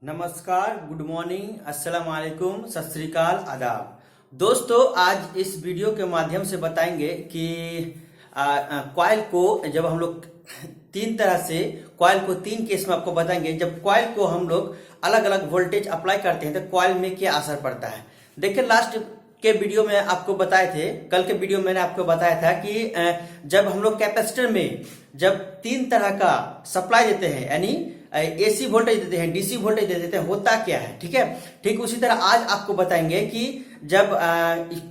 नमस्कार, good morning, अस्सलाम वालेकुम, सत श्री अकाल, आदाब। दोस्तों, आज इस वीडियो के माध्यम से बताएंगे कि कॉइल को जब हम लोग तीन तरह से कॉइल को तीन केस में आपको बताएंगे। जब कॉइल को हम लोग अलग अलग वोल्टेज अप्लाई करते हैं तो कॉइल में क्या असर पड़ता है। देखिए, लास्ट के वीडियो में आपको बताए थे, कल के वीडियो में मैंने आपको बताया था कि जब हम लोग कैपेसिटर में जब तीन तरह का सप्लाई देते हैं, यानी एसी वोल्टेज देते हैं, डीसी वोल्टेज देते हैं, होता क्या है। ठीक है, ठीक उसी तरह आज आपको बताएंगे कि जब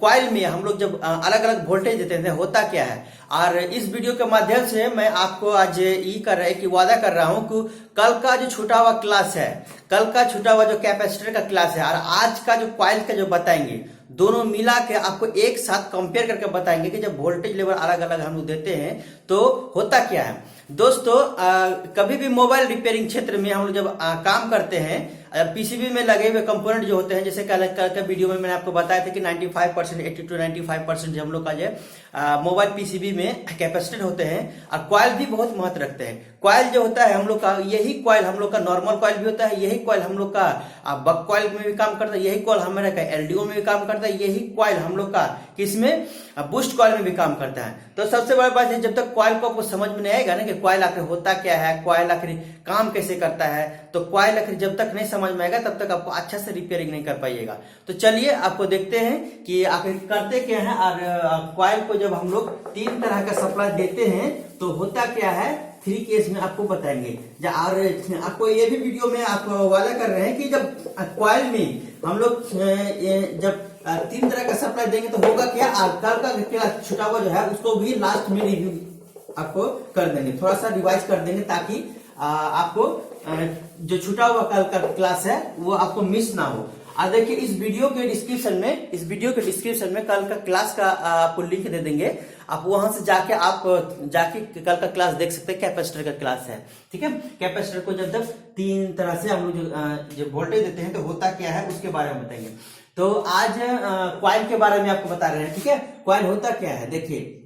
कॉइल में हम लोग जब अलग अलग वोल्टेज देते हैं होता क्या है। और इस वीडियो के माध्यम से मैं आपको आज ये कर रहा है कि वादा कर रहा हूं कि कल का जो छूटा हुआ क्लास है, कल का छूटा हुआ जो कैपेसिटर का क्लास है और आज का जो कॉइल का जो बताएंगे, दोनों मिला के आपको एक साथ कंपेयर करके बताएंगे कि जब वोल्टेज लेवल अलग अलग हम लोग देते हैं तो होता क्या है। दोस्तों, कभी भी मोबाइल रिपेयरिंग क्षेत्र में हम लोग जब काम करते हैं, पीसीबी में लगे हुए कंपोनेंट जो होते हैं, जैसे कल का वीडियो में मैंने आपको बताया था कि 95% 80 to 95% हम लोग का जो मोबाइल पीसीबी में कैपेसिटर होते हैं। और कॉइल भी बहुत महत्व रखते हैं। कॉइल जो होता है हम लोग का, यही कॉइल हम लोग का नॉर्मल कॉइल भी होता है, यही कॉइल हम लोग का बक कॉइल में भी काम करता है, यही कॉइल हमारे का एलडीओ में भी काम करता है, यही कॉइल हम लोग का किसमें बूस्ट कॉइल में भी काम करता है। तो सबसे बड़ी बात है, जब तक कॉइल को आपको समझ में नहीं आएगा ना कि कॉइल आखिर होता क्या है, कॉइल आखिर काम कैसे करता है, तो कॉइल आखिर जब तक नहीं समझ में आएगा तब तक आपको अच्छा से रिपेयरिंग नहीं कर पाइएगा। तो चलिए आपको देखते हैं कि आखिर करते क्या है। और कॉइल को जब हम लोग तीन तरह का सप्लाई देते हैं तो होता क्या है, थ्री केस में आपको बताएंगे। और आपको ये भी वीडियो में आप वादा कर रहे हैं कि जब कॉइल में हम लोग जब तीन तरह का सप्लाई देंगे तो होगा क्या। कल का छुटा हुआ जो है उसको भी लास्ट में रिव्यू आपको कर देंगे, थोड़ा सा रिवाइज कर देंगे ताकि आपको जो छुटा हुआ कल का क्लास है वो आपको मिस ना हो। और देखिए, इस वीडियो के डिस्क्रिप्शन में कल का क्लास का आपको लिंक दे देंगे। आप वहां से जाके कल का क्लास देख सकते हैं। कैपेसिटर का क्लास है, ठीक है। कैपेसिटर को जब तीन तरह से हम लोग जो वोल्टेज देते हैं तो होता क्या है उसके बारे में बताएंगे। तो आज कॉइल के बारे में आपको बता रहे हैं, ठीक है। कॉइल होता क्या है, देखिए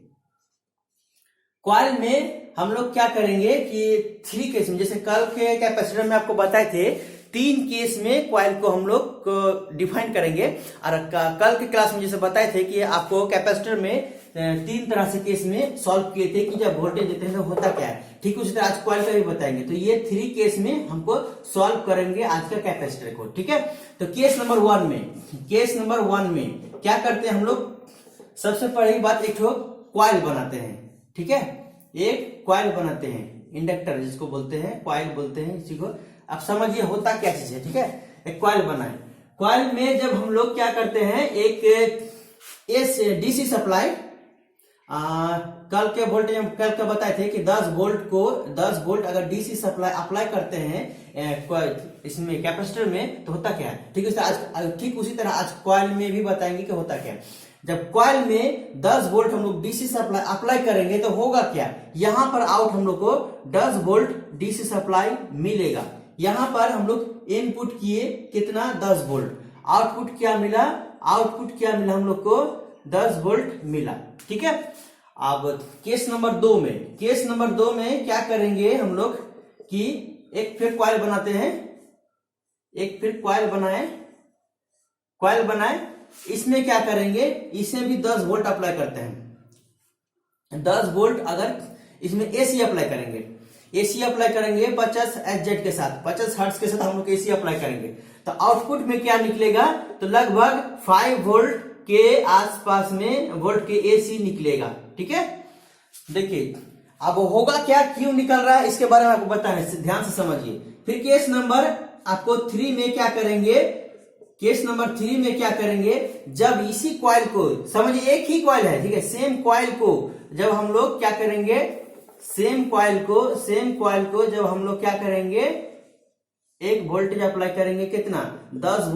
कॉइल में हम लोग क्या करेंगे कि थ्री केस में, जैसे कल के कैपेसिटर में आपको बताए थे, तीन केस में कॉइल को हम लोग डिफाइन करेंगे। और कल के क्लास में जैसे बताए थे कि आपको कैपेसिटर में तीन तरह से केस में सॉल्व किए थे कि जब वोल्टेज देते हैं तो होता क्या है। ठीक उसी तरह आज कॉइल का भी बताएंगे। तो ये थ्री केस में हमको सॉल्व करेंगे आज का कैपेसिटर को, ठीक है। तो केस नंबर वन में क्या करते हैं हम लोग, सबसे पहली बात एक कॉइल बनाते हैं, ठीक है। एक कॉइल बनाते हैं, इंडक्टर जिसको बोलते हैं, कॉइल बोलते हैं इसी को। अब समझिए होता क्या चीज है, ठीक है। एक कॉइल बनाए, कॉइल में जब हम लोग क्या करते हैं, एक डीसी सप्लाई, कल के वोल्टेज हम कल का बताए थे कि 10 वोल्ट अगर डीसी सप्लाई अप्लाई करते हैं इसमें कैपेसिटर में तो होता क्या है। ठीक उसी तरह आज कॉइल में भी बताएंगे कि होता क्या है। जब कॉइल में 10 वोल्ट हम लोग डीसी सप्लाई अप्लाई करेंगे तो होगा क्या, यहां पर आउट हम लोग को 10 वोल्ट डीसी सप्लाई मिलेगा। यहां पर हम लोग इनपुट किए कितना, 10 वोल्ट, आउटपुट क्या मिला हम लोग को 10 वोल्ट मिला, ठीक है। अब केस नंबर दो में क्या करेंगे हम लोग कि एक फिर कॉइल बनाते हैं, कॉइल बनाए, इसमें क्या करेंगे, इसमें भी 10 वोल्ट अप्लाई करते हैं। 10 वोल्ट अगर इसमें एसी अप्लाई करेंगे 50 एचजेड के साथ, 50 हर्ट्ज के साथ हम लोग एसी अप्लाई करेंगे तो आउटपुट में क्या निकलेगा, तो लगभग 5 वोल्ट के आसपास में वोल्ट के एसी निकलेगा, ठीक है। देखिए अब होगा क्या, क्यों निकल रहा है, इसके बारे में आपको बताना है, ध्यान से समझिए। फिर केस नंबर आपको 3 में क्या करेंगे, जब इसी कॉइल को समझिए, एक ही कॉइल है, ठीक है, सेम कॉइल को जब हम लोग क्या करेंगे, सेम कॉइल को जब हम लोग क्या करेंगे, एक वोल्टेज अप्लाई करेंगे, कितना, 10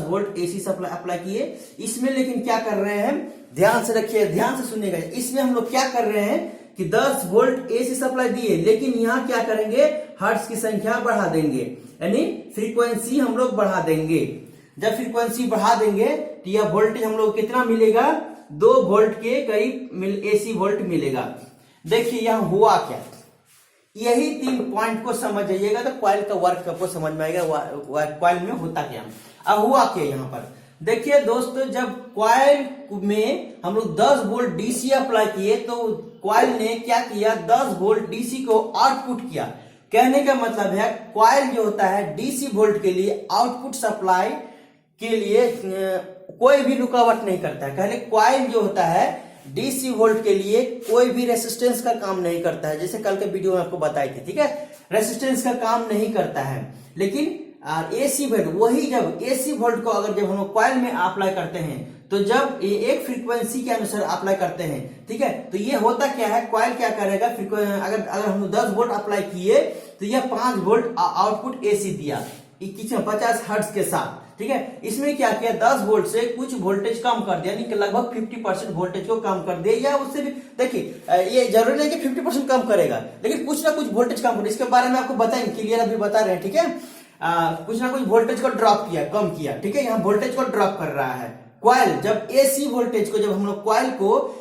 वोल्ट एसी सप्लाई अप्लाई किए। इसमें लेकिन क्या कर रहे हैं, ध्यान से रखिए, ध्यान से सुनिएगा। इसमें हम लोग क्या कर रहे हैं कि 10 वोल्ट एसी सप्लाई दिए, लेकिन यहां क्या करेंगे, हर्ट्ज की संख्या बढ़ा देंगे, यानी फ्रीक्वेंसी हम लोग बढ़ा देंगे। जब फ्रीक्वेंसी बढ़ा देंगे तो यह वोल्टेज हम लोग कितना मिलेगा, 2 वोल्ट के करीब एसी वोल्ट मिलेगा। देखिए यहां हुआ क्या, यही 3 पॉइंट को समझ जाइएगा तो कॉइल का वर्क आपको समझ में आएगा, कॉइल में होता क्या। अब हुआ क्या यहाँ पर देखिए दोस्तों, जब कॉइल में हम लोग 10 वोल्ट डीसी अप्लाई किए तो कॉइल ने क्या किया, 10 वोल्ट डीसी को आउटपुट किया। कहने का मतलब है कॉइल जो होता है डीसी वोल्ट के लिए आउटपुट सप्लाई के लिए कोई भी रुकावट नहीं करता है। कहने कॉइल जो होता है डीसी वोल्ट के लिए कोई भी रेसिस्टेंस का काम नहीं करता है, जैसे कल के वीडियो में आपको बताई थी, ठीक है, रेसिस्टेंस का काम नहीं करता है। लेकिन एसी वोल्ट, वही जब एसी वोल्ट को अगर जब हम लोग कॉइल में अप्लाई करते हैं तो जब एक फ्रीक्वेंसी के अनुसार अप्लाई करते हैं, ठीक है, तो ये होता क्या है, कॉइल क्या करेगा, अगर हम लोग 10 वोल्ट अप्लाई किए तो यह 5 वोल्ट आउटपुट एसी दिया 50 हर्ट्ज के साथ, ठीक है। इसमें क्या किया, 10 वोल्ट से कुछ वोल्टेज कम कर दिया, यानी कि लगभग 50% वोल्टेज को कम कर दिया, या उससे भी देखिए ये जरूरी नहीं कि 50% कम करेगा, लेकिन कुछ ना कुछ वोल्टेज कम करेगा। इसके बारे में आपको बताएंगे, क्लियर अभी बता रहे हैं, ठीक है। कुछ ना कुछ वोल्टेज को ड्रॉप किया, कम किया, ठीक है, यहाँ वोल्टेज को ड्रॉप कर रहा है। कॉइल जब एसी वोल्टेज को, जब हम लोग कॉइल को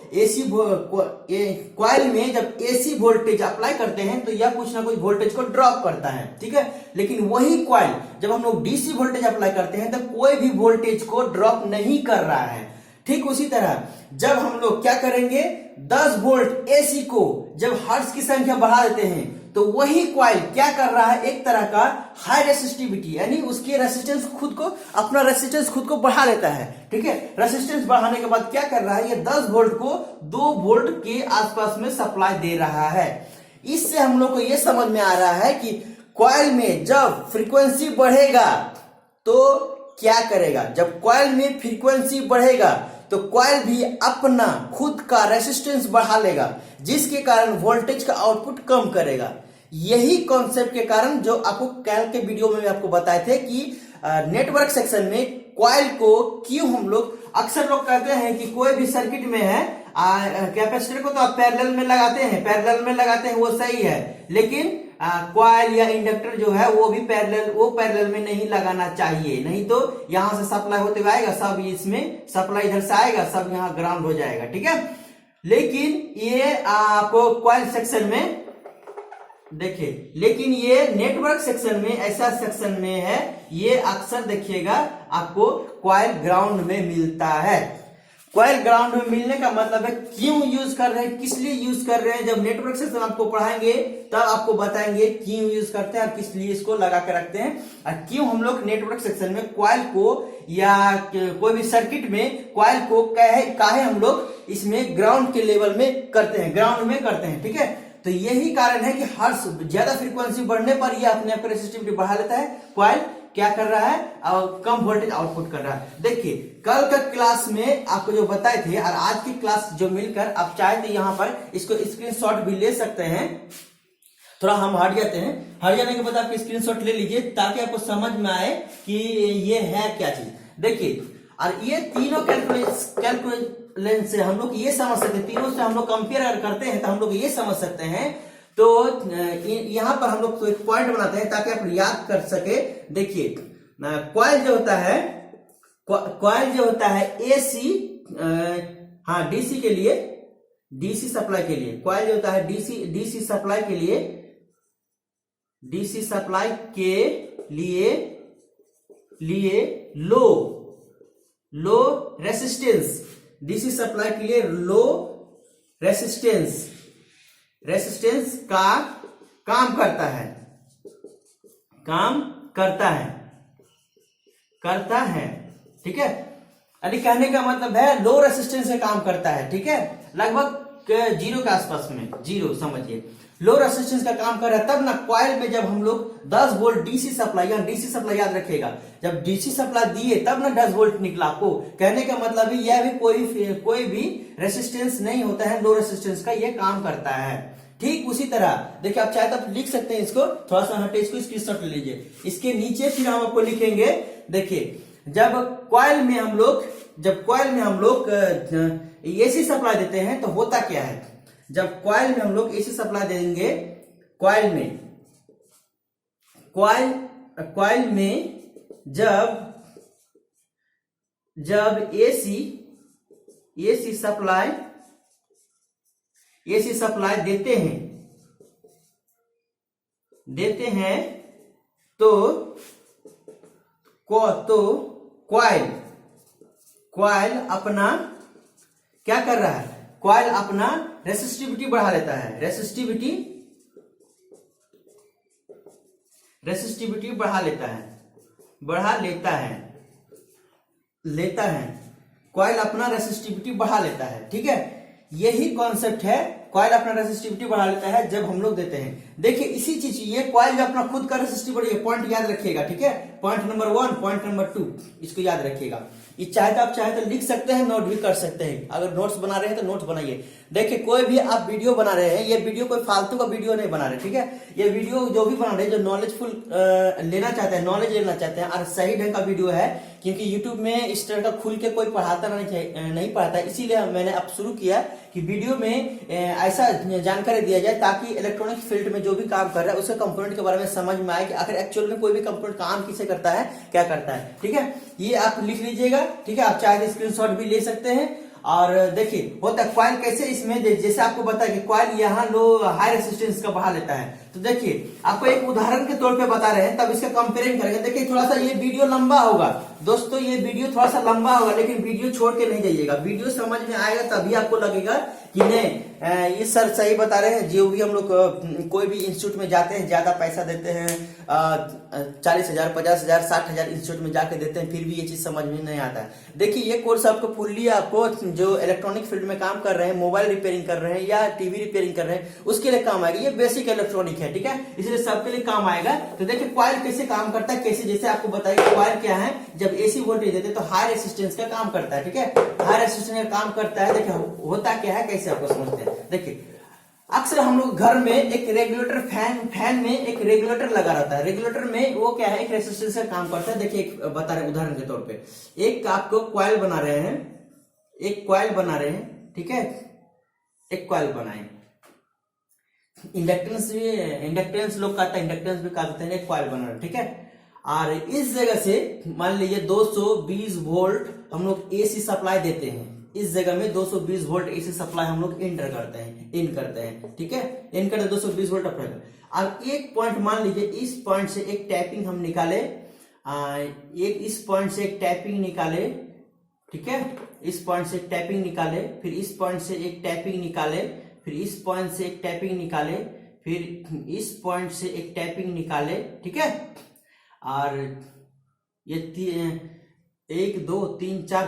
कॉइल में जब एसी वोल्टेज अप्लाई करते हैं तो यह कुछ ना कुछ वोल्टेज को ड्रॉप करता है, ठीक है। लेकिन वही कॉइल जब हम लोग डीसी वोल्टेज अप्लाई करते हैं तो कोई भी वोल्टेज को ड्रॉप नहीं कर रहा है। ठीक उसी तरह जब हम लोग क्या करेंगे, 10 वोल्ट एसी को जब हर्ट्ज की संख्या बढ़ा देते हैं तो वही कॉइल क्या कर रहा है, एक तरह का हाई रेसिस्टिविटी, यानी उसकी रेसिस्टेंस खुद को, अपना रेसिस्टेंस खुद को बढ़ा लेता है, ठीक है। रेसिस्टेंस बढ़ाने के बाद क्या कर रहा है, ये 10 वोल्ट को 2 वोल्ट के आसपास में सप्लाई दे रहा है। इससे हम लोग को ये समझ में आ रहा है कि कॉइल में जब फ्रीक्वेंसी बढ़ेगा तो क्या करेगा, जब कॉइल में फ्रीक्वेंसी बढ़ेगा तो कॉइल भी अपना खुद का रेसिस्टेंस बढ़ा लेगा, जिसके कारण वोल्टेज का आउटपुट कम करेगा। यही कॉन्सेप्ट के कारण जो आपको कल के वीडियो में आपको बताए थे कि नेटवर्क सेक्शन में कॉइल को क्यों हम लोग, अक्सर लोग कहते हैं कि कोई भी सर्किट में है कैपेसिटर को तो आप पैरेलल में लगाते हैं, पैरेलल में लगाते हैं वो सही है, लेकिन कॉइल या इंडक्टर जो है वो भी पैरेलल में नहीं लगाना चाहिए, नहीं तो यहां से सप्लाई होते हुए आएगा, सब इसमें सप्लाई इधर से आएगा, सब यहाँ ग्राउंड हो जाएगा, ठीक है। लेकिन ये आपको कॉइल सेक्शन में देखिए, लेकिन ये नेटवर्क सेक्शन में ऐसा सेक्शन में है, ये अक्सर देखिएगा आपको कॉइल ग्राउंड में मिलता है। कॉइल ग्राउंड में मिलने का मतलब है क्यों यूज कर रहे हैं, किस लिए यूज कर रहे हैं, जब नेटवर्क सेक्शन आपको पढ़ाएंगे तब आपको बताएंगे क्यों यूज करते हैं और किस लिए इसको लगा के रखते हैं, और क्यों हम लोग नेटवर्क सेक्शन में कॉइल को या कोई भी सर्किट में कॉइल को काहे हम लोग इसमें ग्राउंड के लेवल में करते हैं, ग्राउंड में करते हैं, ठीक है। तो यही कारण है कि हर ज्यादा फ्रीक्वेंसी बढ़ने पर यह अपने आप रेसिस्टिविटी बढ़ा लेता है, कॉइल क्या कर रहा है, और कम वोल्टेज आउटपुट कर रहा है। देखिए कल का क्लास में आपको जो बताए थे और आज की क्लास जो मिलकर, आप चाहे तो यहाँ पर इसको स्क्रीनशॉट भी ले सकते हैं। थोड़ा हम हट जाते हैं, हट जाने के बाद आप स्क्रीनशॉट ले लीजिए ताकि आपको समझ में आए कि ये है क्या चीज। देखिए, और ये तीनों कैलकुलेशन से हम लोग ये समझ सकते हैं, तीनों से हम लोग कंपेयर अगर करते हैं तो हम लोग ये समझ सकते हैं। तो यहाँ पर हम लोग तो एक पॉइंट बनाते हैं ताकि आप याद कर सके। देखिए कॉइल जो होता है, कॉइल जो होता है एसी, हाँ डीसी के लिए, डीसी सप्लाई के लिए, कॉइल जो होता है डीसी सप्लाई के लिए, डीसी सप्लाई के लिए लो रेसिस्टेंस, डीसी सप्लाई के लिए लो रेसिस्टेंस का काम करता है, ठीक है। अभी कहने का मतलब है लो रेसिस्टेंस से काम करता है, ठीक है, लगभग 0 के आसपास में, 0 समझिए, लो रेसिस्टेंस का काम कर रहा है। तब ना कॉइल में जब हम लोग 10 वोल्ट डीसी सप्लाई, या डीसी सप्लाई याद रखेगा, जब डीसी सप्लाई दिए तब ना 10 वोल्ट निकला आपको। कहने का मतलब है यह भी कोई भी रेसिस्टेंस नहीं होता है, लो रेसिस्टेंस का ये काम करता है। ठीक उसी तरह देखिए, आप चाहे तो लिख सकते हैं इसको, थोड़ा सा हटे, इसको स्क्रीनशॉट ले लीजिए। इसके नीचे फिर हम आपको लिखेंगे, देखिए जब कॉइल में हम लोग एसी सप्लाई देते हैं तो होता क्या है, जब कॉइल में हम लोग एसी सप्लाई देंगे, कॉइल में जब एसी सप्लाई देते हैं, देते हैं तो कॉइल अपना क्या कर रहा है, कॉइल अपना रेसिस्टिविटी बढ़ा लेता है, रेसिस्टिविटी बढ़ा लेता है, कॉइल अपना रेसिस्टिविटी बढ़ा लेता है। ठीक है, यही कॉन्सेप्ट है, कॉइल अपना रेसिस्टिविटी बढ़ा लेता है जब हम लोग देते हैं। देखिए इसी चीज, ये कॉइल जो अपना खुद का रेसिस्टिविटी, पॉइंट याद रखिएगा। ठीक है, पॉइंट नंबर 1, पॉइंट नंबर 2, इसको याद रखिएगा। ये चाहे तो लिख सकते हैं, नोट भी कर सकते हैं। अगर नोट्स बना रहे हैं तो नोट्स बनाइए। देखिए कोई भी आप वीडियो बना रहे हैं, ये वीडियो कोई फालतू का वीडियो नहीं बना रहे। ठीक है, ये वीडियो जो भी बना रहे हैं, जो नॉलेजफुल लेना चाहते हैं, नॉलेज लेना चाहते हैं और सही ढंग का वीडियो है, क्योंकि यूट्यूब में इस तरह का खुल के कोई पढ़ाता नहीं पढ़ाता, इसीलिए मैंने अब शुरू किया कि वीडियो में ऐसा जानकारी दिया जाए ताकि इलेक्ट्रॉनिक फील्ड में जो भी काम कर रहा है उसके कंपोनेंट के बारे में समझ में आए कि आखिर एक्चुअल में कोई भी कंपोनेंट काम किसे करता है, क्या करता है। ठीक है, ये आप लिख लीजिएगा। ठीक है, आप चाहे तो स्क्रीनशॉट भी ले सकते हैं। और देखिए होता है कॉइल कैसे, इसमें जैसे आपको बताया कि कॉइल यहाँ लो हाई रेसिस्टेंस का बढ़ा लेता है। तो देखिए आपको एक उदाहरण के तौर पे बता रहे हैं, तब इसका कंपेयरिंग करेंगे। देखिए थोड़ा सा ये वीडियो लंबा होगा दोस्तों, ये वीडियो थोड़ा सा लंबा होगा, लेकिन वीडियो छोड़ के नहीं जाइएगा। वीडियो समझ में आएगा तभी आपको लगेगा कि नहीं ये सर सही बता रहे हैं। जो भी हम लोग कोई भी इंस्टीट्यूट में जाते हैं, ज्यादा पैसा देते हैं, 40,000, 50,000, 60,000 इंस्टीट्यूट में जाके देते हैं, फिर भी ये चीज समझ में नहीं आता है। देखिए ये कोर्स आपको फुल्ली, आपको जो इलेक्ट्रॉनिक फील्ड में काम कर रहे हैं, मोबाइल रिपेयरिंग कर रहे हैं या टीवी रिपेयरिंग कर रहे हैं, उसके लिए काम आएगा। ये बेसिक इलेक्ट्रॉनिक है। ठीक है, इसलिए सबके लिए काम आएगा। तो देखिए कॉइल कैसे काम करता है, कैसे, जैसे आपको बताइए कॉइल क्या है, जब एसी वोल्टेज देते हैं तो हाई रेसिस्टेंस का काम करता है। ठीक है, हाई रेसिस्टेंस का काम करता है। देखिए होता क्या है, कैसे आपको समझते हैं। देखिए अक्सर हम लोग घर में एक रेगुलेटर, फैन में एक रेगुलेटर लगा रहता है। रेगुलेटर में वो क्या है, एक रेसिस्टेंस का काम करता है। देखिए एक बता रहे उदाहरण के तौर पे, एक आपको कॉइल बना रहे हैं, एक कॉइल बना रहे हैं। ठीक है, एक कॉइल बनाए, इंडक्टेंस लोग कहते हैं, इंडक्टेंस भी कहते हैं, एक कॉइल बना रहे हैं। ठीक है, और इस जगह से मान लीजिए 220 वोल्ट हम लोग एसी सप्लाई देते हैं। इस जगह में 220 वोल्ट एसी सप्लाई हम लोग इन करते हैं। ठीक है, इन करते 220 वोल्ट अप्लाई। अब एक पॉइंट मान लीजिए, इस पॉइंट से एक टैपिंग हम निकाले, इस पॉइंट से एक टैपिंग निकाले। ठीक है, इस पॉइंट से एक टैपिंग निकाले, फिर इस पॉइंट से एक टैपिंग निकाले, फिर इस पॉइंट से एक टैपिंग निकाले, फिर इस पॉइंट से एक टैपिंग निकाले। ठीक है, और ये 1 2 3 4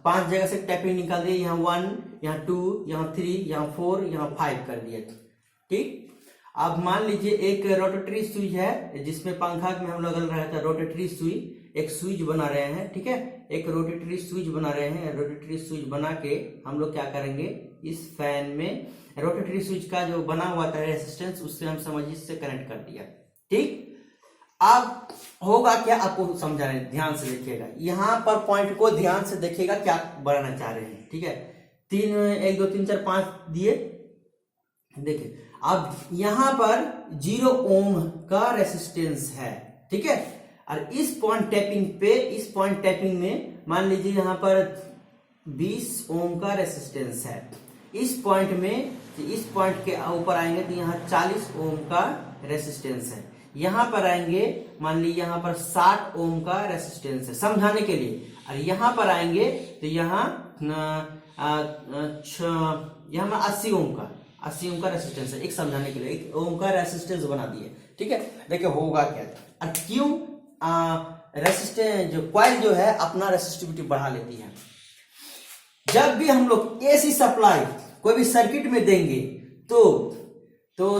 5 जगह से टैपिंग निकाल दिए। यहाँ 1, यहाँ 2, यहाँ 3, यहाँ 4, यहाँ 5 कर दिए। ठीक, अब मान लीजिए एक रोटेटरी स्विच है जिसमें पंखा में हम लोग रहता है, रोटेटरी स्विच, एक स्विच बना रहे हैं। ठीक है, एक रोटेटरी स्विच बना रहे हैं। रोटेटरी स्विच बना के हम लोग क्या करेंगे, इस फैन में रोटेटरी स्विच का जो बना हुआ था रेसिस्टेंस, उससे हम समझिए इससे कनेक्ट कर दिया। ठीक, अब होगा क्या, आपको समझा रहे हैं, ध्यान से देखिएगा। यहां पर पॉइंट को ध्यान से देखिएगा क्या बनाना चाह रहे हैं। ठीक है, 1 2 3 4 5 दिए। देखिए अब यहां पर 0 ओम का रेसिस्टेंस है। ठीक है, और इस पॉइंट टैपिंग में मान लीजिए यहां पर 20 ओम का रेसिस्टेंस है। इस पॉइंट में, इस पॉइंट के ऊपर आएंगे तो यहाँ 40 ओम का रेसिस्टेंस है। यहां पर आएंगे, मान लीजिए यहां पर 60 ओम का रेसिस्टेंस है, समझाने के लिए। और यहां पर आएंगे तो यहाँ 80 ओम का रेसिस्टेंस है, एक समझाने के लिए, 1 ओम का रेसिस्टेंस बना दिए। ठीक है, देखिए होगा क्या, और क्यों रेसिस्टेंस जो कॉइल जो है अपना रेसिस्टिविटी बढ़ा लेती है। जब भी हम लोग एसी सप्लाई कोई भी सर्किट में देंगे तो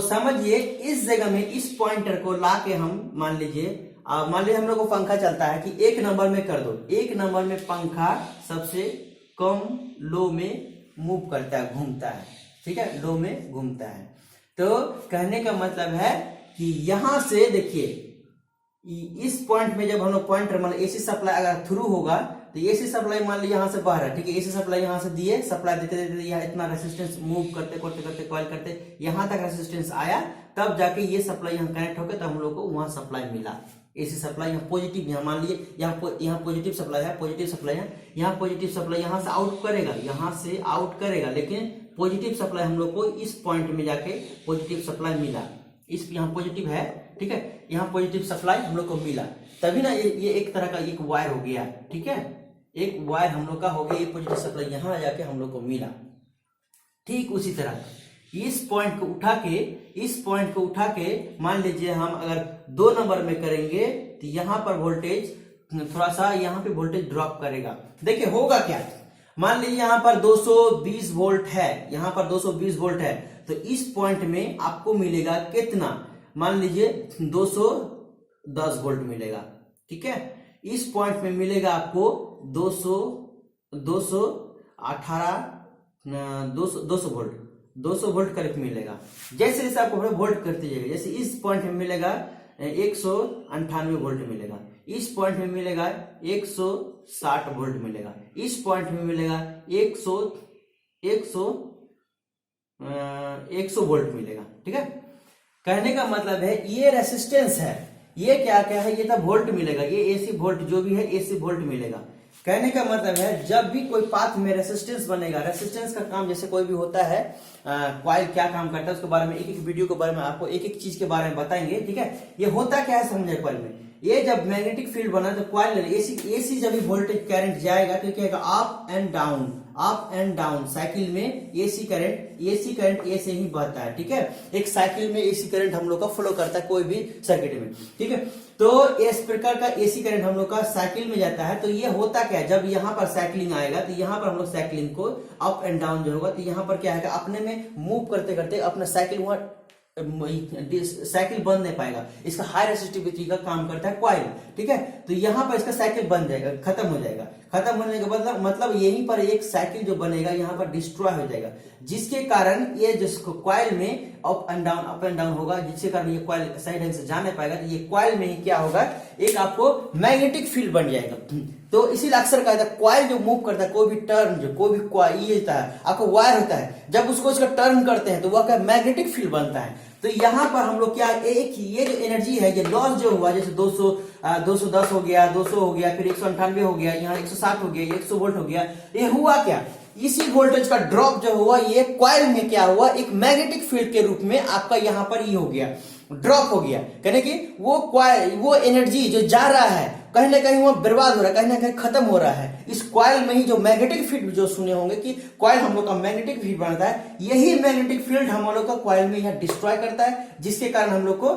समझिए इस जगह में इस पॉइंटर को लाके हम मान लीजिए हम लोग को पंखा चलता है कि 1 नंबर में कर दो। 1 नंबर में पंखा सबसे कम लो में मूव करता है, घूमता है। ठीक है, लो में घूमता है। तो कहने का मतलब है कि यहां से देखिए इस पॉइंट में जब हम लोग पॉइंटर मतलब एसी सप्लाई अगर थ्रू होगा तो एसी सप्लाई मान लीजिए यहाँ से बाहर है। ठीक है, एसी सप्लाई यहाँ से दिए, सप्लाई देते देते यहाँ इतना रेसिस्टेंस मूव करते कॉइल करते यहाँ तक रेसिस्टेंस आया, तब जाके ये सप्लाई यहाँ कनेक्ट होकर तब हम लोग को वहां सप्लाई मिला। एसी सप्लाई यहाँ पॉजिटिव, यहाँ मान लीजिए यहाँ पॉजिटिव सप्लाई है, पॉजिटिव सप्लाई है, यहाँ पॉजिटिव सप्लाई यहाँ से आउट करेगा, यहाँ से आउट करेगा, लेकिन पॉजिटिव सप्लाई हम लोग को इस पॉइंट में जाके पॉजिटिव सप्लाई मिला। इस यहाँ पॉजिटिव है, ठीक है, यहाँ पॉजिटिव सप्लाई हम लोग को मिला, तभी ना ये एक तरह का एक वायर हो गया, ठीक है, एक वायर हम लोग का हो गया, ये पॉजिटिव सप्लाई यहाँ जाके हम लोग को मिला। ठीक उसी तरह इस पॉइंट को उठा के मान लीजिए हम अगर 2 नंबर में करेंगे तो यहाँ पर वोल्टेज थोड़ा सा यहाँ पे वोल्टेज ड्रॉप करेगा। देखिए होगा क्या, मान लीजिए यहाँ पर 220 वोल्ट है, यहाँ पर 220 वोल्ट है, तो इस पॉइंट में आपको मिलेगा कितना, मान लीजिए 210 वोल्ट मिलेगा, ठीक है। इस पॉइंट में मिलेगा आपको 200 वोल्ट करीब मिलेगा। जैसे जैसे आपको वोल्ट करते जाएगा, जैसे इस पॉइंट में मिलेगा 198 वोल्ट मिलेगा, इस पॉइंट में मिलेगा 160 वोल्ट मिलेगा, इस पॉइंट में मिलेगा 100 वोल्ट मिलेगा, ठीक है। कहने का मतलब है ये रेसिस्टेंस है, ये क्या क्या है, ये तो वोल्ट मिलेगा, ये एसी वोल्ट जो भी है एसी वोल्ट मिलेगा। कहने का मतलब है जब भी कोई पाथ में रेसिस्टेंस बनेगा, रेसिस्टेंस का काम जैसे कोई भी होता है, कॉइल क्या काम करता है उसके बारे में एक एक वीडियो के बारे में आपको एक एक चीज के बारे में बताएंगे, ठीक है। ये होता क्या है समझे, कॉइल में ये जब मैग्नेटिक फील्ड बना तो कॉइल एसी जब भी वोल्टेज करंट जाएगा तो क्या अप एंड डाउन साइकिल में एसी करंट ए से ही बहता है, ठीक है। एक साइकिल में एसी करंट हम लोग का फ्लो करता है कोई भी सर्किट में, ठीक है। तो इस प्रकार का एसी करंट हम लोग का साइकिल में जाता है। तो ये होता क्या है, जब यहाँ पर साइकिलिंग आएगा तो यहाँ पर हम लोग साइकिलिंग को अप एंड डाउन जो होगा तो यहाँ पर क्या है अपने में मूव करते करते अपना साइकिल वहां साइकिल बंद नहीं पाएगा। इसका हाई रेसिस्टिविटी का काम करता है कॉइल, ठीक है। तो यहाँ पर इसका साइकिल बन जाएगा, खत्म हो जाएगा। खत्म होने के बाद मतलब यहीं पर एक साइकिल जो बनेगा यहाँ पर डिस्ट्रॉय हो जाएगा, जिसके कारण ये जिसको कॉइल में अप एंड डाउन होगा, जिसके कारण ये कॉइल सही ढंग से जा नहीं पाएगा। तो ये कॉइल में ही क्या होगा, एक आपको मैग्नेटिक फील्ड बन जाएगा। तो इसीलिए अक्सर कहा जाता है कॉइल जो मूव करता है, कोई भी टर्न जो कोई भी कॉइल होता है, आपको वायर होता है, जब उसको इसका टर्न करते हैं तो वह मैग्नेटिक फील्ड बनता है। तो यहाँ पर हम लोग क्या एक ये जो एनर्जी है, ये लॉस जो हुआ, जैसे 210 हो गया, 200 हो गया, फिर 198 हो गया, यहाँ 160 हो गया, 100 वोल्ट हो गया, ये हुआ क्या, इसी वोल्टेज का ड्रॉप जो हुआ ये कॉइल में क्या हुआ, एक मैग्नेटिक फील्ड के रूप में आपका यहाँ पर ये हो गया, ड्रॉप हो गया। कहने की वो एनर्जी जो जा रहा है कहीं ना कहीं वो बर्बाद हो रहा है, कहीं ना कहीं खत्म हो रहा है। इस कॉइल में ही जो मैग्नेटिक फील्ड जो सुने होंगे कि कॉइल हम लोग का मैग्नेटिक फील्ड बनता है, यही मैग्नेटिक फील्ड हम लोग का कॉइल में यहाँ डिस्ट्रॉय करता है, जिसके कारण हम लोग को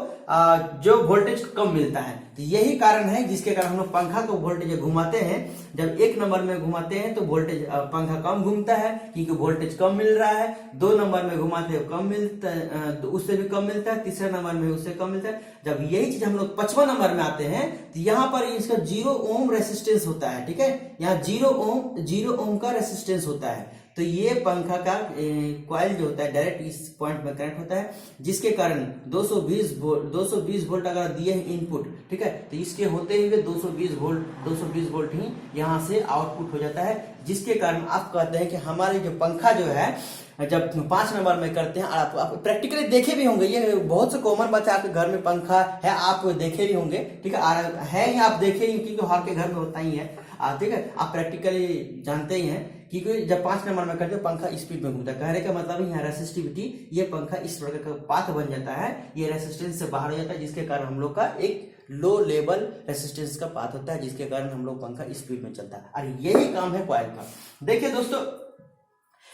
जो वोल्टेज कम मिलता है। तो यही कारण है जिसके कारण हम लोग पंखा को वोल्टेज घुमाते हैं, जब 1 नंबर में घुमाते हैं तो वोल्टेज पंखा कम घूमता है क्योंकि वोल्टेज कम मिल रहा है। 2 नंबर में घुमाते हैं कम मिलता है, उससे भी कम मिलता है, तीसरे नंबर में उससे कम मिलता है। जब यही चीज हम लोग 55 नंबर में आते हैं तो यहाँ पर इसका 0 ओम रेसिस्टेंस होता है, ठीक है। यहाँ 0 ओम का रेसिस्टेंस होता है। तो ये पंखा का कॉइल जो होता है डायरेक्ट इस पॉइंट में कनेक्ट होता है, जिसके कारण 220 वोल्ट अगर दिए हैं इनपुट, ठीक है, तो इसके होते हुए 220 वोल्ट ही यहाँ से आउटपुट हो जाता है, जिसके कारण आप कहते हैं कि हमारे जो पंखा जो है जब 5 नंबर में करते हैं, आप प्रैक्टिकली देखे भी होंगे, ये बहुत से कॉमन बात है, आपके घर में पंखा है आप देखे भी होंगे, ठीक है ही आप देखे ही क्योंकि हर के घर में होता ही है, ठीक है। आप प्रैक्टिकली जानते ही हैं क्योंकि जब 5 नंबर में करते हो पंखा स्पीड में घूमता है। कहने का मतलब यहाँ रेसिस्टिविटी, ये पंखा इस प्रकार का पाथ बन जाता है, ये रेसिस्टेंस से बाहर हो जाता है, जिसके कारण हम लोग का एक लो लेवल रेसिस्टेंस का पाथ होता है, जिसके कारण हम लोग पंखा स्पीड में चलता है। और यही काम है कॉइल का। देखिए दोस्तों,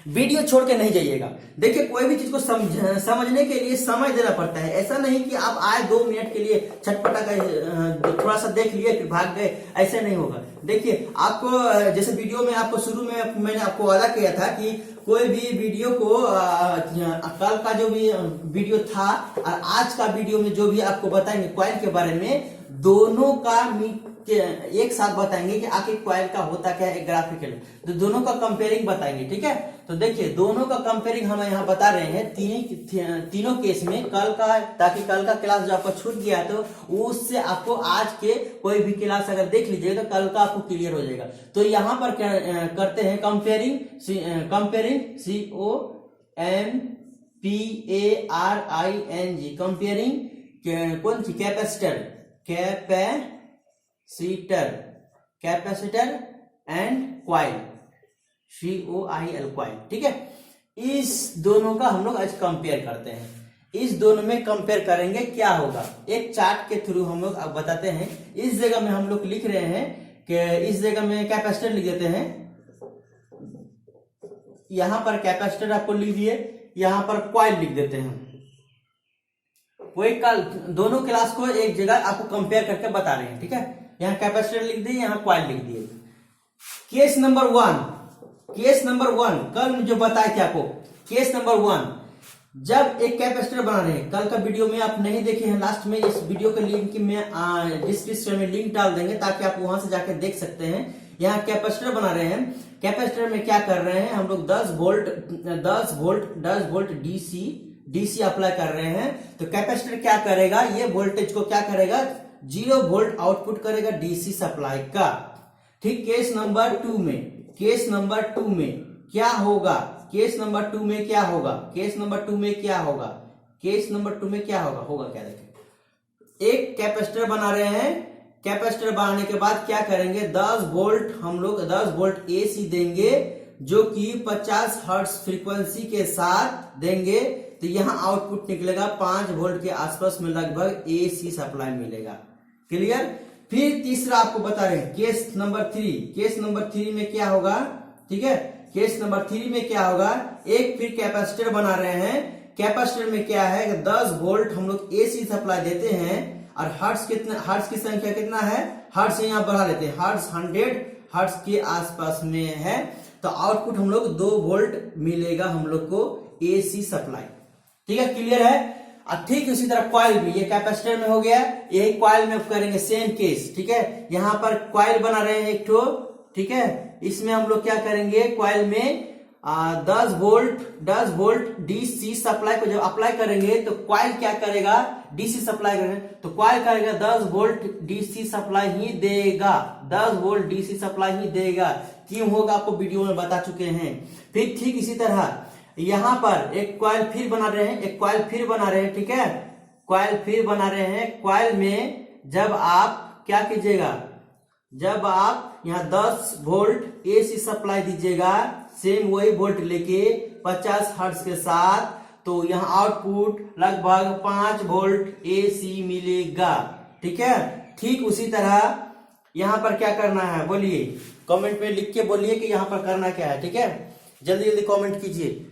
वीडियो छोड़ के नहीं जाइएगा। देखिए कोई भी चीज को समझने के लिए समय देना पड़ता है। ऐसा नहीं कि आप आए 2 मिनट के लिए छटपटा कर थोड़ा सा देख लिए फिर भाग गए, ऐसे नहीं होगा। देखिए आपको जैसे वीडियो में आपको शुरू में मैंने आपको वादा किया था कि कोई भी वीडियो को कल का जो भी वीडियो था और आज का वीडियो में जो भी आपको बताएंगे कॉइल के बारे में, दोनों का एक साथ बताएंगे कि आखिर कॉइल का होता क्या है ग्राफिकल, तो दोनों का कंपेयरिंग बताएंगे, ठीक है। तो देखिए दोनों का कंपेयरिंग हम यहाँ बता रहे हैं तीनों केस में कल का, ताकि कल का क्लास जो आपका छूट गया तो उससे आपको आज के कोई भी क्लास अगर देख लीजिएगा तो कल का आपको क्लियर हो जाएगा। तो यहाँ पर क्या करते हैं, कंपेयरिंग COMPARING, कंपेयरिंग कौन सी, capacitor and coil, COIL coil, ठीक है। इस दोनों का हम लोग आज कंपेयर करते हैं। इस दोनों में कंपेयर करेंगे क्या होगा। एक चार्ट के थ्रू हम लोग अब बताते हैं। इस जगह में हम लोग लिख रहे हैं कि इस जगह में कैपेसिटर लिख देते हैं, यहां पर कैपेसिटर आपको लिख दिए, यहां पर कॉइल लिख देते हैं। वही कल दोनों क्लास को एक जगह आपको कंपेयर करके बता रहे हैं, ठीक है। यहाँ कैपेसिटर लिख दिए, यहाँ कॉइल लिख दिए। केस नंबर वन कल जो बताए थे आपको, केस नंबर 1, जब एक कैपेसिटर बना रहे हैं, कल का वीडियो में आप नहीं देखे हैं, लास्ट में इस वीडियो के लिंक में डिस्क्रिप्शन में लिंक डाल देंगे ताकि आप वहां से जाकर देख सकते हैं। यहाँ कैपेसिटर बना रहे हैं, कैपेसिटर में क्या कर रहे हैं हम लोग 10 वोल्ट डीसी अप्लाई कर रहे हैं। तो कैपेसिटर क्या करेगा, ये वोल्टेज को क्या करेगा, 0 वोल्ट आउटपुट करेगा डीसी सप्लाई का। ठीक, केस नंबर 2 में क्या होगा, केस नंबर 2 में क्या होगा, होगा क्या देखें। एक कैपेसिटर बना रहे हैं, कैपेसिटर बनाने के बाद क्या करेंगे, 10 वोल्ट हम लोग 10 वोल्ट एसी देंगे जो कि 50 हर्ट्ज फ्रीक्वेंसी के साथ देंगे। तो यहाँ आउटपुट निकलेगा 5 वोल्ट के आसपास में लगभग एसी सप्लाई मिलेगा। क्लियर। फिर तीसरा आपको बता रहे हैं केस नंबर 3 में क्या होगा, ठीक है। केस नंबर 3 में क्या होगा, एक फिर कैपेसिटर बना रहे हैं, कैपेसिटर में क्या है 10 वोल्ट हम लोग एसी सप्लाई देते हैं और हर्ट्ज की संख्या कितना है, हर्ट्ज यहाँ बढ़ा लेते हैं, हर्ट्ज 100 हर्ट्ज के आसपास में है। तो आउटपुट हम लोग 2 वोल्ट मिलेगा हम लोग को एसी सप्लाई। ठीक है, क्लियर है। ठीक उसी तरह कॉइल भी, ये कैपेसिटर में हो गया, यही कॉइल में करेंगे सेम केस। ठीक है, यहाँ पर कॉइल बना रहे हैं एक ठो, ठीक है। इसमें हम लोग क्या करेंगे, कॉइल में 10 वोल्ट डीसी सप्लाई को जब अप्लाई करेंगे तो कॉइल क्या करेगा, डीसी सप्लाई करेंगे तो कॉइल करेगा 10 वोल्ट डीसी सप्लाई ही देगा, 10 वोल्ट डीसी सप्लाई ही देगा। क्यों होगा आपको वीडियो में बता चुके हैं। फिर ठीक इसी तरह यहां पर एक कॉइल फिर बना रहे हैं, ठीक है, कॉइल फिर बना रहे हैं। कॉइल में जब आप क्या कीजिएगा, जब आप यहाँ 10 वोल्ट एसी सप्लाई दीजिएगा, सेम वही वोल्ट लेके 50 हर्ट्ज के साथ, तो यहाँ आउटपुट लगभग 5 वोल्ट एसी मिलेगा। ठीक है, ठीक उसी तरह यहाँ पर क्या करना है बोलिए, कमेंट में लिख के बोलिए कि यहाँ पर करना क्या है। ठीक है, जल्दी जल्दी कमेंट कीजिए,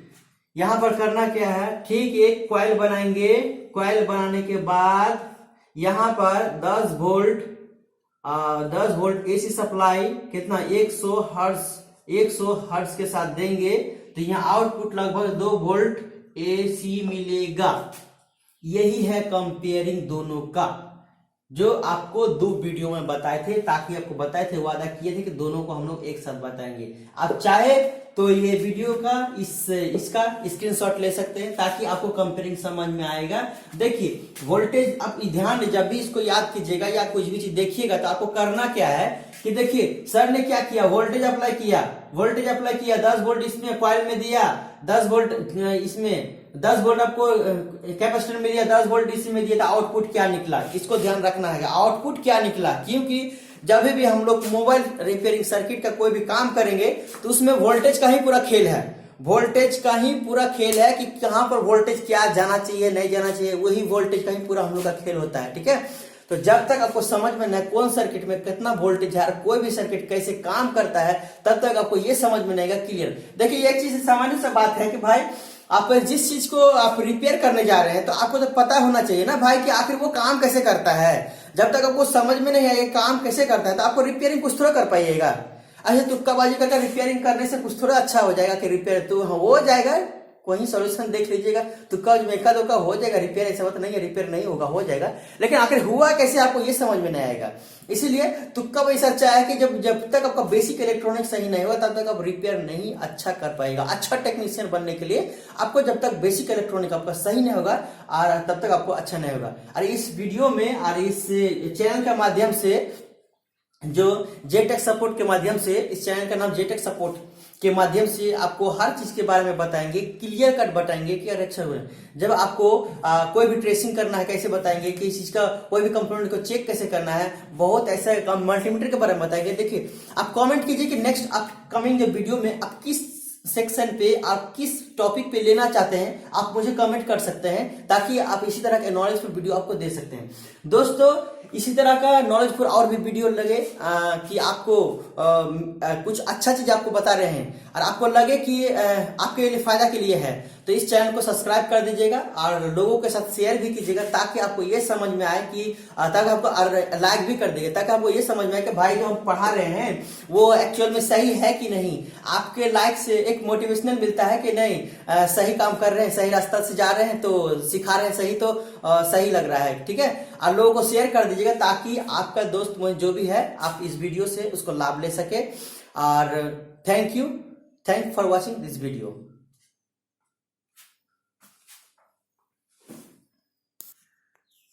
यहाँ पर करना क्या है। ठीक, एक कॉइल बनाएंगे, कॉइल बनाने के बाद यहाँ पर 10 वोल्ट एसी सप्लाई कितना 100 हर्ट्ज के साथ देंगे, तो यहाँ आउटपुट लगभग 2 वोल्ट एसी मिलेगा। यही है कंपेयरिंग दोनों का, जो आपको 2 वीडियो में बताए थे, ताकि आपको बताए थे, वादा किए थे कि दोनों को हम लोग एक साथ बताएंगे। आप चाहे तो ये वीडियो का इसका स्क्रीनशॉट ले सकते हैं ताकि आपको कंपेयरिंग समझ में आएगा। देखिए वोल्टेज, आप ध्यान जब भी इसको याद कीजिएगा या कुछ भी चीज देखिएगा तो आपको करना क्या है कि देखिए सर ने क्या किया, वोल्टेज अप्लाई किया 10 वोल्ट इसमें कॉइल में दिया, 10 वोल्ट इसमें 10 वोल्ट आपको कैपेसिटर में दिया, 10 वोल्ट डीसी में दिया, तो आउटपुट क्या निकला, इसको ध्यान रखना है। आउटपुट क्या निकला, क्योंकि जब भी हम लोग मोबाइल रिपेयरिंग सर्किट का कोई भी काम करेंगे तो उसमें वोल्टेज का ही पूरा खेल है, कि कहां पर वोल्टेज क्या जाना चाहिए नहीं जाना चाहिए, वही वोल्टेज का ही पूरा हम लोग का खेल होता है। ठीक है, तो जब तक आपको समझ में नहीं कौन सर्किट में कितना वोल्टेज है और कोई भी सर्किट कैसे काम करता है, तब तक आपको ये समझ में नहीं आएगा। क्लियर। देखिए एक चीज सामान्य सा बात है कि भाई आप जिस चीज को आप रिपेयर करने जा रहे हैं तो आपको तो पता होना चाहिए ना भाई कि आखिर वो काम कैसे करता है। जब तक आपको समझ में नहीं आएगा काम कैसे करता है तो आपको रिपेयरिंग कुछ थोड़ा कर पाइएगा। अच्छा तुक्काबाजी करके रिपेयरिंग करने से कुछ थोड़ा अच्छा हो जाएगा कि रिपेयर तो हो जाएगा, कोई सोल्यूशन देख लीजिएगा, तुक्का एका दुक्का हो जाएगा, रिपेयर ऐसा बात नहीं है, रिपेयर नहीं होगा, हो जाएगा, लेकिन आखिर हुआ कैसे आपको ये समझ में नहीं आएगा। इसीलिए तुक्का वैसा अच्छा है कि जब तक आपका बेसिक इलेक्ट्रॉनिक सही नहीं होगा तब तक आप रिपेयर नहीं अच्छा कर पाएगा। अच्छा टेक्नीशियन बनने के लिए आपको जब तक बेसिक इलेक्ट्रॉनिक आपका सही नहीं होगा और तब तक आपको अच्छा नहीं होगा। और इस वीडियो में और इस चैनल के माध्यम से, जो जेटेक सपोर्ट के माध्यम से, इस चैनल का नाम जेटेक सपोर्ट के माध्यम से आपको हर चीज के बारे में बताएंगे, क्लियर कट बताएंगे कि अच्छा हुआ। जब आपको कोई भी ट्रेसिंग करना है कैसे बताएंगे, कि इस चीज का कोई भी कंपोनेंट को चेक कैसे करना है, बहुत ऐसा मल्टीमीटर के बारे में बताएंगे। देखिए आप कमेंट कीजिए कि नेक्स्ट अपकमिंग वीडियो में आप किस सेक्शन पे, आप किस टॉपिक पे लेना चाहते हैं आप मुझे कमेंट कर सकते हैं, ताकि आप इसी तरह के नॉलेजफुल वीडियो आपको दे सकते हैं। दोस्तों इसी तरह का नॉलेजफुल और भी वीडियो लगे कि आपको कुछ अच्छा चीज आपको बता रहे हैं और आपको लगे कि आपके लिए फायदा के लिए है, तो इस चैनल को सब्सक्राइब कर दीजिएगा और लोगों के साथ शेयर भी कीजिएगा, ताकि आपको ये समझ में आए कि ताकि आपको लाइक भी कर दीजिएगा, ताकि आपको ये समझ में आए कि भाई जो हम पढ़ा रहे हैं वो एक्चुअल में सही है कि नहीं। आपके लाइक से एक मोटिवेशनल मिलता है कि नहीं सही काम कर रहे हैं, सही रास्ता से जा रहे हैं, तो सिखा रहे हैं सही, तो सही लग रहा है, ठीक है। और लोगों को शेयर कर दीजिएगा ताकि आपका दोस्त जो भी है आप इस वीडियो से उसको लाभ ले सके। और thank you for watching this video.